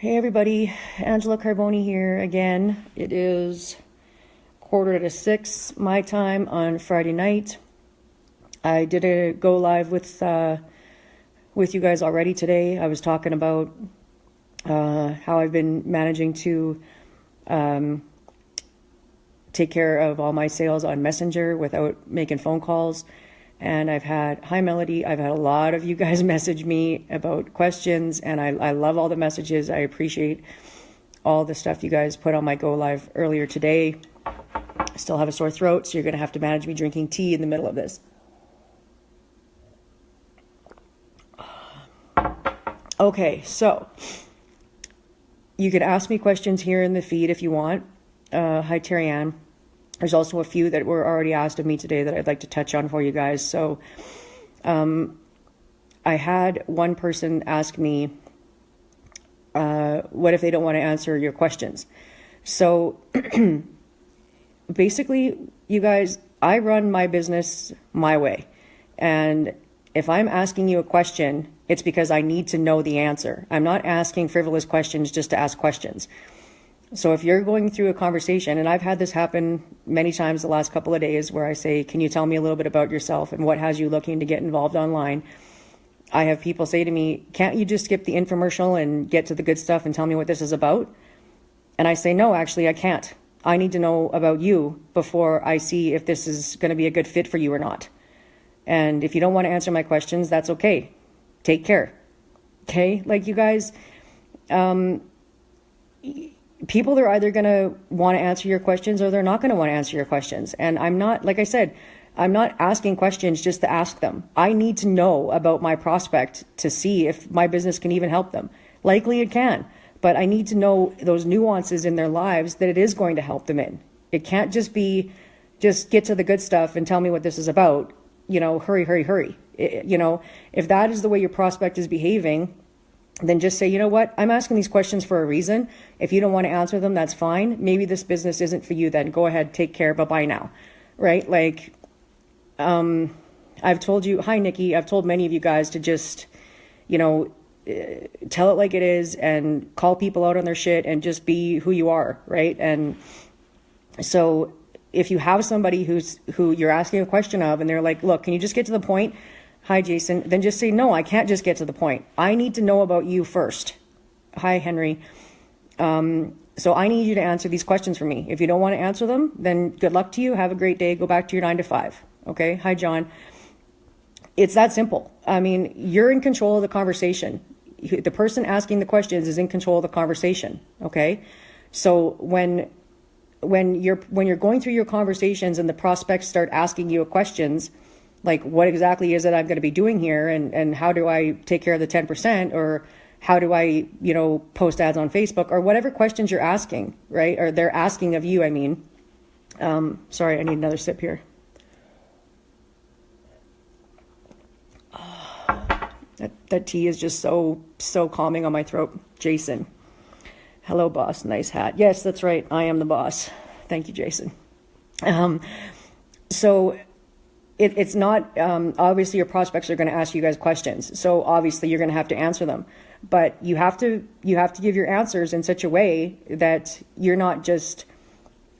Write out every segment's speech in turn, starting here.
Hey everybody, Angela Carboni here again. It is 5:45 my time on Friday night. I did a go live with you guys already today. I was talking about how I've been managing to take care of all my sales on Messenger without making phone calls. And hi Melody, I've had a lot of you guys message me about questions, and I love all the messages. I appreciate all the stuff you guys put on my go live earlier today. I still have a sore throat, so you're going to have to manage me drinking tea in the middle of this. Okay, so you can ask me questions here in the feed if you want. Hi Terry Ann. There's also a few that were already asked of me today that I'd like to touch on for you guys. So I had one person ask me, what if they don't want to answer your questions? So basically, you guys, I run my business my way. And if I'm asking you a question, it's because I need to know the answer. I'm not asking frivolous questions just to ask questions. So if you're going through a conversation, and I've had this happen many times the last couple of days where I say, can you tell me a little bit about yourself and what has you looking to get involved online? I have people say to me, can't you just skip the infomercial and get to the good stuff and tell me what this is about? And I say, no, actually, I can't. I need to know about you before I see if this is going to be a good fit for you or not. And if you don't want to answer my questions, that's okay. Take care. Okay? Like, you guys, people are either going to want to answer your questions or they're not going to want to answer your questions. And I'm not, like I said, I'm not asking questions just to ask them. I need to know about my prospect to see if my business can even help them. Likely it can, but I need to know those nuances in their lives that it is going to help them in. It can't just be, just get to the good stuff and tell me what this is about. Hurry, hurry, hurry. If that is the way your prospect is behaving, then just say, you know what, I'm asking these questions for a reason. If you don't want to answer them, that's fine. Maybe this business isn't for you then. Go ahead, take care, bye-bye now. Right? Like, I've told you, hi Nikki, I've told many of you guys to just, tell it like it is and call people out on their shit and just be who you are, right? And so if you have somebody who you're asking a question of and they're like, look, can you just get to the point? Hi, Jason. Then just say, no, I can't just get to the point. I need to know about you first. Hi, Henry. So I need you to answer these questions for me. If you don't want to answer them, then good luck to you. Have a great day. Go back to your 9 to 5. Okay. Hi, John. It's that simple. I mean, you're in control of the conversation. The person asking the questions is in control of the conversation. Okay. So when you're going through your conversations and the prospects start asking you questions, like, what exactly is it I'm going to be doing here? And how do I take care of the 10%? Or how do I, post ads on Facebook? Or whatever questions you're asking, right? Or they're asking of you, I mean. Sorry, I need another sip here. That tea is just so calming on my throat. Jason. Hello, boss. Nice hat. Yes, that's right. I am the boss. Thank you, Jason. So it's not, obviously your prospects are going to ask you guys questions. So obviously you're going to have to answer them, but you have to give your answers in such a way that you're not just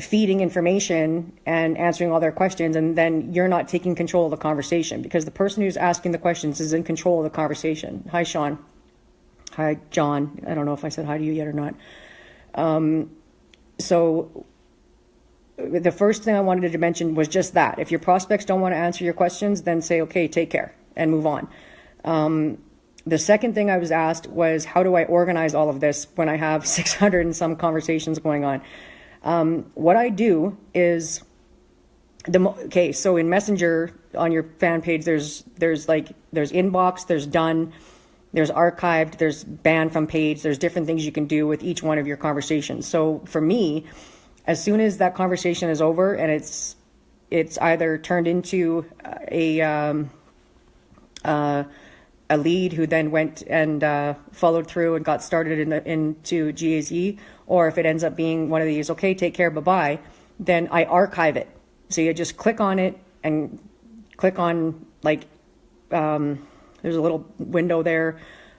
feeding information and answering all their questions. And then you're not taking control of the conversation, because the person who's asking the questions is in control of the conversation. Hi, Sean. Hi, John. I don't know if I said hi to you yet or not. So the first thing I wanted to mention was just that. If your prospects don't want to answer your questions, then say, okay, take care and move on. The second thing I was asked was, how do I organize all of this when I have 600 and some conversations going on? What I do is, so in Messenger on your fan page, there's inbox, there's done, there's archived, there's banned from page, there's different things you can do with each one of your conversations. So for me, as soon as that conversation is over and it's either turned into a lead who then went and followed through and got started into GAZ, or if it ends up being one of these, okay, take care, bye-bye, then I archive it. So you just click on it and click on, like, there's a little window there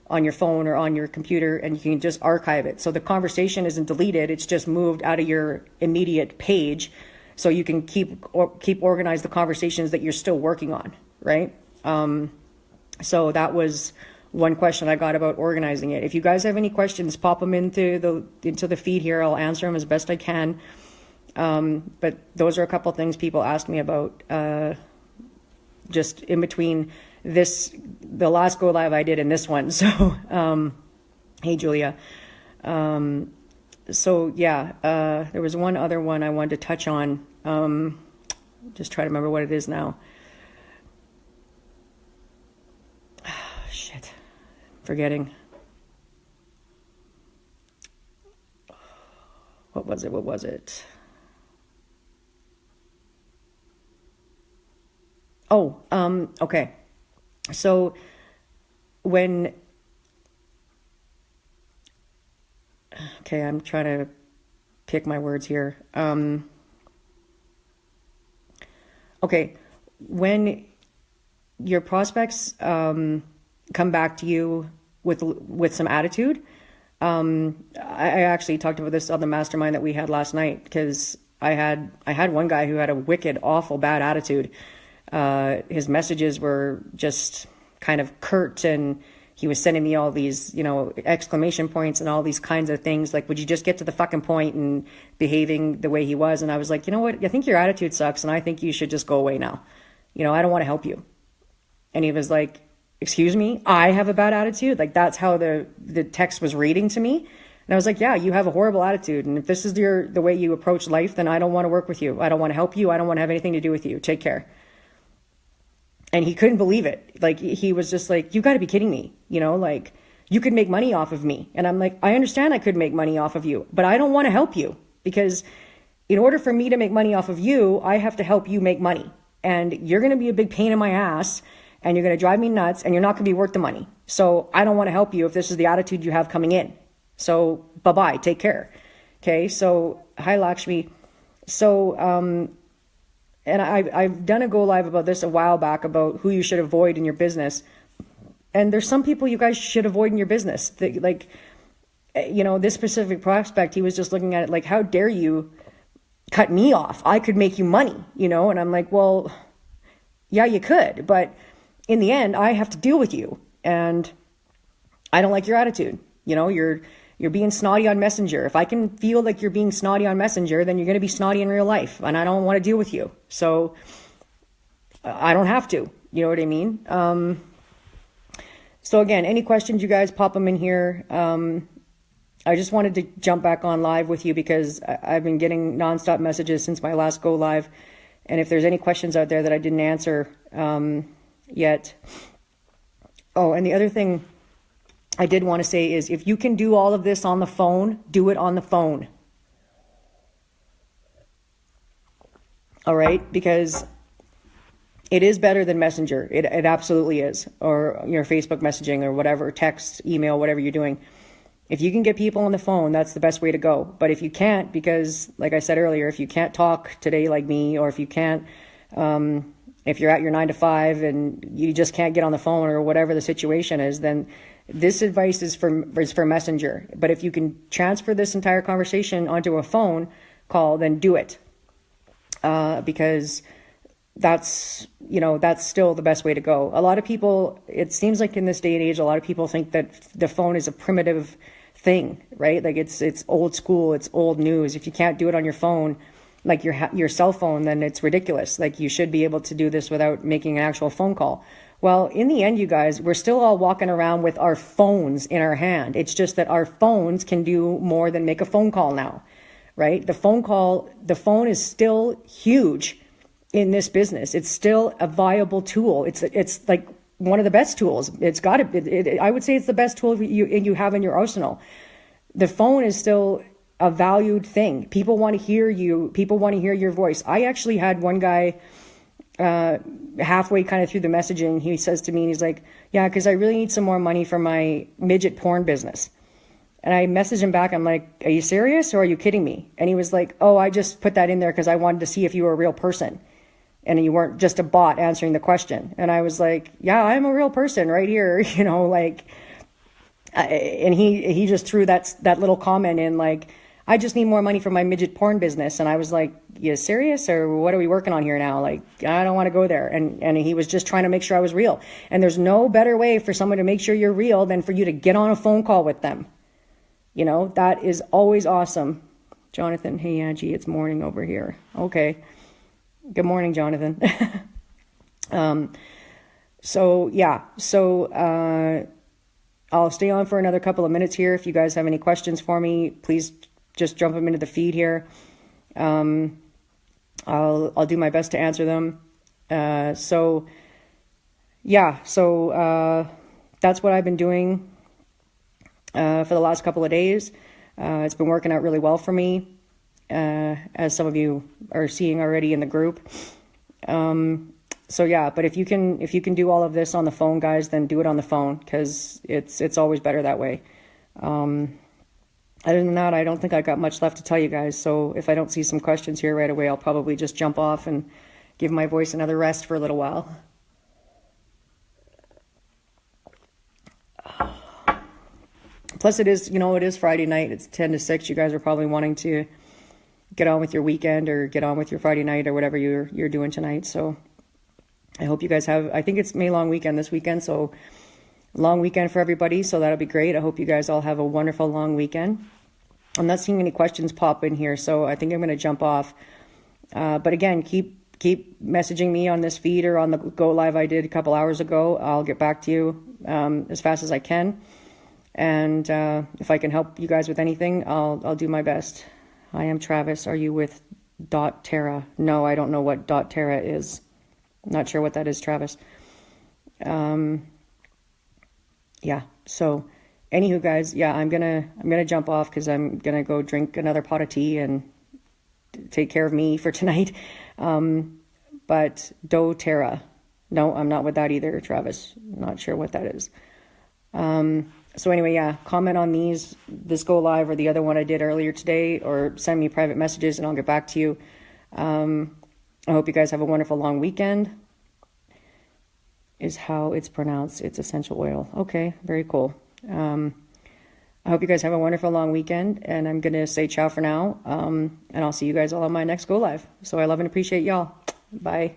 on your phone or on your computer, and you can just archive it. So the conversation isn't deleted, it's just moved out of your immediate page, so you can keep organized the conversations that you're still working on, right? So that was one question I got about organizing it. If you guys have any questions, pop them into the feed here. I'll answer them as best I can. But those are a couple things people asked me about, just in between the last go live I did and this one. So, hey, Julia. So yeah, there was one other one I wanted to touch on. Just try to remember what it is now. Shit. Forgetting. What was it? Oh, okay. So okay, I'm trying to pick my words here. Okay, when your prospects come back to you with some attitude, I actually talked about this on the mastermind that we had last night, because I had one guy who had a wicked, awful, bad attitude. His messages were just kind of curt, and he was sending me all these, exclamation points and all these kinds of things. Like, would you just get to the fucking point, and behaving the way he was? And I was like, you know what? I think your attitude sucks, and I think you should just go away now. I don't want to help you. And he was like, excuse me, I have a bad attitude? Like, that's how the text was reading to me. And I was like, yeah, you have a horrible attitude. And if this is the way you approach life, then I don't want to work with you. I don't want to help you. I don't want to have anything to do with you. Take care. And he couldn't believe it. Like, he was just like, you got to be kidding me. Like, you could make money off of me. And I'm like, I understand I could make money off of you, but I don't want to help you, because in order for me to make money off of you, I have to help you make money. And you're going to be a big pain in my ass, and you're going to drive me nuts, and you're not going to be worth the money. So I don't want to help you if this is the attitude you have coming in. So bye-bye, take care. Okay. So hi, Lakshmi. So, and I've done a go live about this a while back, about who you should avoid in your business. And there's some people you guys should avoid in your business. Like, this specific prospect, he was just looking at it like, how dare you cut me off? I could make you money, and I'm like, well, yeah, you could, but in the end, I have to deal with you, and I don't like your attitude. You're being snotty on Messenger. If I can feel like you're being snotty on Messenger, then you're going to be snotty in real life, and I don't want to deal with you. So I don't have to, you know what I mean? So again, any questions, you guys, pop them in here. I just wanted to jump back on live with you, because I've been getting nonstop messages since my last go live. And if there's any questions out there that I didn't answer yet. Oh, and the other thing I did want to say is, if you can do all of this on the phone, do it on the phone. All right? Because it is better than Messenger. It absolutely is. Or your Facebook messaging or whatever, text, email, whatever you're doing. If you can get people on the phone, that's the best way to go. But if you can't, because like I said earlier, if you can't talk today like me, or if you can't, if you're at your 9 to 5 and you just can't get on the phone, or whatever the situation is, then this advice is for Messenger. But if you can transfer this entire conversation onto a phone call, then do it. Because that's still the best way to go. A lot of people, it seems like in this day and age, a lot of people think that the phone is a primitive thing, right? Like it's old school, it's old news. If you can't do it on your phone, like your cell phone, then it's ridiculous. Like, you should be able to do this without making an actual phone call. Well, in the end, you guys, we're still all walking around with our phones in our hand. It's just that our phones can do more than make a phone call now, right? The phone is still huge in this business. It's still a viable tool. It's like one of the best tools. I would say it's the best tool you have in your arsenal. The phone is still a valued thing. People want to hear you. People want to hear your voice. I actually had one guy halfway kind of through the messaging, he says to me, and he's like, yeah, because I really need some more money for my midget porn business. And I messaged him back. I'm like, are you serious, or are you kidding me? And he was like, oh, I just put that in there because I wanted to see if you were a real person and you weren't just a bot answering the question. And I was like, yeah, I'm a real person right here. And he just threw that little comment in like, I just need more money for my midget porn business. And I was like, you serious? Or what are we working on here now? Like, I don't want to go there. And he was just trying to make sure I was real. And there's no better way for someone to make sure you're real than for you to get on a phone call with them. You know, that is always awesome. Jonathan, hey Angie, it's morning over here. Okay. Good morning, Jonathan. I'll stay on for another couple of minutes here. If you guys have any questions for me, please just jump them into the feed here. I'll do my best to answer them. That's what I've been doing for the last couple of days. It's been working out really well for me, as some of you are seeing already in the group. But if you can do all of this on the phone, guys, then do it on the phone, because it's always better that way. Other than that, I don't think I got much left to tell you guys. So if I don't see some questions here right away, I'll probably just jump off and give my voice another rest for a little while. Plus, it is Friday night. It's 10 to 6. You guys are probably wanting to get on with your weekend or get on with your Friday night or whatever you're doing tonight. So I hope you guys I think it's May long weekend this weekend. So long weekend for everybody. So that'll be great. I hope you guys all have a wonderful long weekend. I'm not seeing any questions pop in here, so I think I'm going to jump off. But again, keep messaging me on this feed or on the Go Live I did a couple hours ago. I'll get back to you as fast as I can. And if I can help you guys with anything, I'll do my best. I am Travis. Are you with .terra? No, I don't know what .terra is. I'm not sure what that is, Travis. So anywho, guys, I'm gonna jump off because I'm gonna go drink another pot of tea and take care of me for tonight. But doTERRA, no, I'm not with that either, Travis. Not sure what that is. So anyway, comment on this Go Live or the other one I did earlier today, or send me private messages and I'll get back to you. I hope you guys have a wonderful long weekend. Is how it's pronounced. It's essential oil. Okay, very cool. I hope you guys have a wonderful long weekend, and I'm going to say ciao for now. And I'll see you guys all on my next Go Live. So I love and appreciate y'all. Bye.